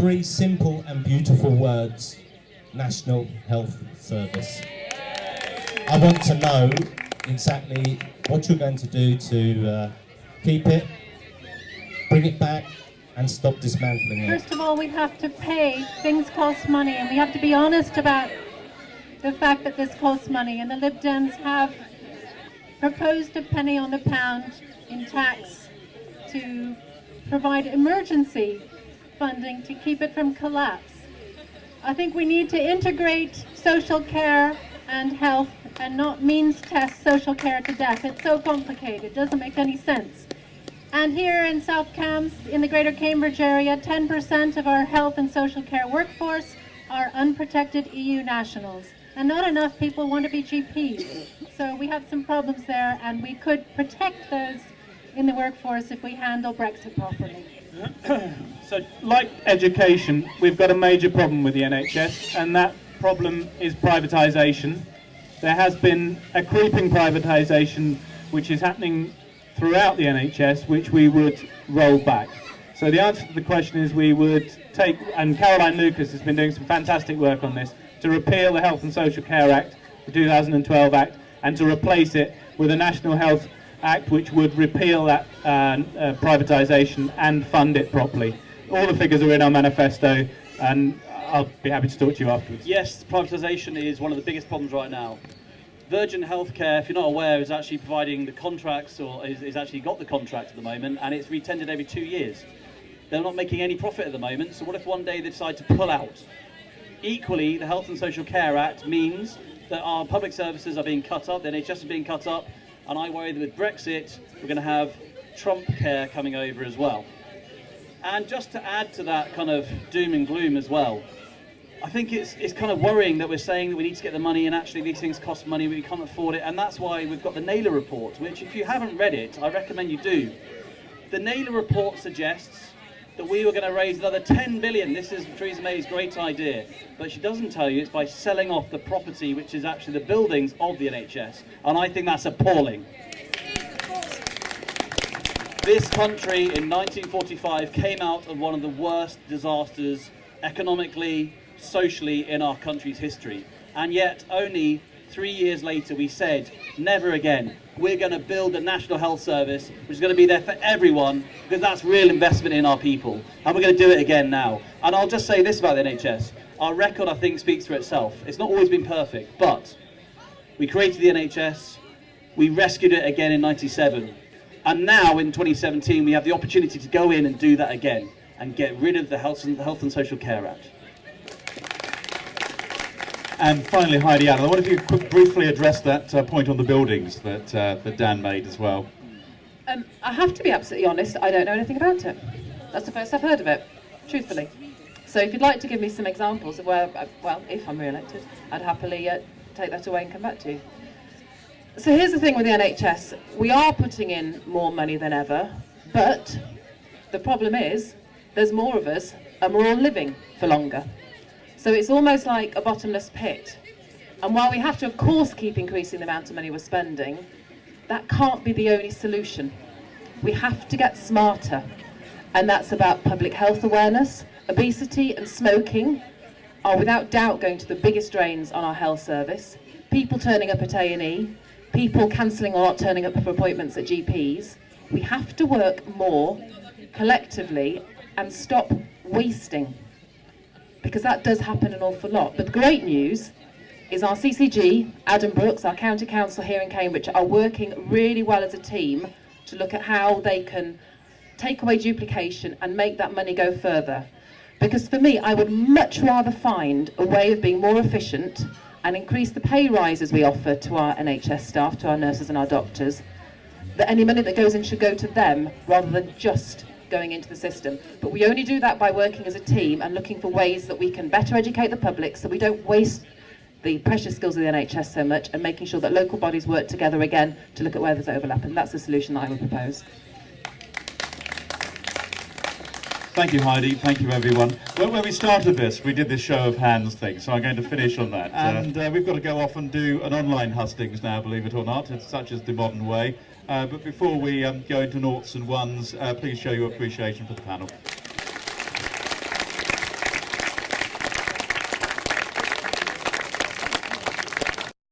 three simple and beautiful words: National Health Service. I want to know exactly what you're going to do to keep it, bring it back, and stop dismantling it. First of all, we have to pay. Things cost money, and we have to be honest about the fact that this costs money. And the Lib Dems have proposed a penny on the pound in tax to provide emergency funding to keep it from collapse. I think we need to integrate social care and health and not means test social care to death. It's so complicated, it doesn't make any sense. And here in South Cambs, in the Greater Cambridge area, 10% of our health and social care workforce are unprotected EU nationals. And not enough people want to be GPs. So we have some problems there, and we could protect those in the workforce if we handle Brexit properly. So, like education, we've got a major problem with the NHS, and that problem is privatisation. There has been a creeping privatisation which is happening throughout the NHS, which we would roll back. So the answer to the question is we would take, and Caroline Lucas has been doing some fantastic work on this, to repeal the Health and Social Care Act, the 2012 Act, and to replace it with a National Health Act which would repeal that privatisation and fund it properly. All the figures are in our manifesto, and I'll be happy to talk to you afterwards. Yes, privatisation is one of the biggest problems right now. Virgin Healthcare, if you're not aware, is actually providing the contracts, or is actually got the contract at the moment, and it's retendered every 2 years. They're not making any profit at the moment, so what if one day they decide to pull out? Equally, the Health and Social Care Act means that our public services are being cut up, the NHS is being cut up, and I worry that with Brexit, we're going to have Trump care coming over as well. And just to add to that kind of doom and gloom as well, I think it's kind of worrying that we're saying that we need to get the money, and actually these things cost money, we can't afford it, and that's why we've got the Naylor report, which if you haven't read it, I recommend you do. The Naylor report suggests that we were going to raise another 10 billion. This is Theresa May's great idea, but she doesn't tell you it's by selling off the property, which is actually the buildings of the NHS, and I think that's appalling. This country in 1945 came out of one of the worst disasters economically, socially in our country's history, and yet only 3 years later we said, never again. We're going to build a National Health Service which is going to be there for everyone, because that's real investment in our people, and we're going to do it again now. And I'll just say this about the NHS. Our record, I think, speaks for itself. It's not always been perfect, but we created the NHS, we rescued it again in 97, and now in 2017 we have the opportunity to go in and do that again and get rid of the Health and Social Care Act. And finally, Heidi Allen, I wonder if you could briefly address that point on the buildings that Dan made as well. I have to be absolutely honest, I don't know anything about it. That's the first I've heard of it, truthfully. So if you'd like to give me some examples of where, well, if I'm re-elected, I'd happily take that away and come back to you. So here's the thing with the NHS. We are putting in more money than ever, but the problem is there's more of us and we're all living for longer. So it's almost like a bottomless pit. And while we have to, of course, keep increasing the amount of money we're spending, that can't be the only solution. We have to get smarter. And that's about public health awareness. Obesity and smoking are without doubt going to the biggest drains on our health service. People turning up at A&E, people cancelling or not turning up for appointments at GPs. We have to work more collectively and stop wasting, because that does happen an awful lot. But the great news is our CCG, Adam Brooks, our county council here in Cambridge, are working really well as a team to look at how they can take away duplication and make that money go further. Because for me, I would much rather find a way of being more efficient and increase the pay rises we offer to our NHS staff, to our nurses and our doctors, that any money that goes in should go to them rather than just going into the system. But we only do that by working as a team and looking for ways that we can better educate the public so we don't waste the precious skills of the NHS so much, and making sure that local bodies work together again to look at where there's overlap, and that's the solution that I would propose. Thank you, Heidi. Thank you, everyone. Well, when we started this, we did this show of hands thing, so I'm going to finish on that. And we've got to go off and do an online hustings now, believe it or not. It's such as the modern way. But before we go into noughts and ones, please show your appreciation for the panel.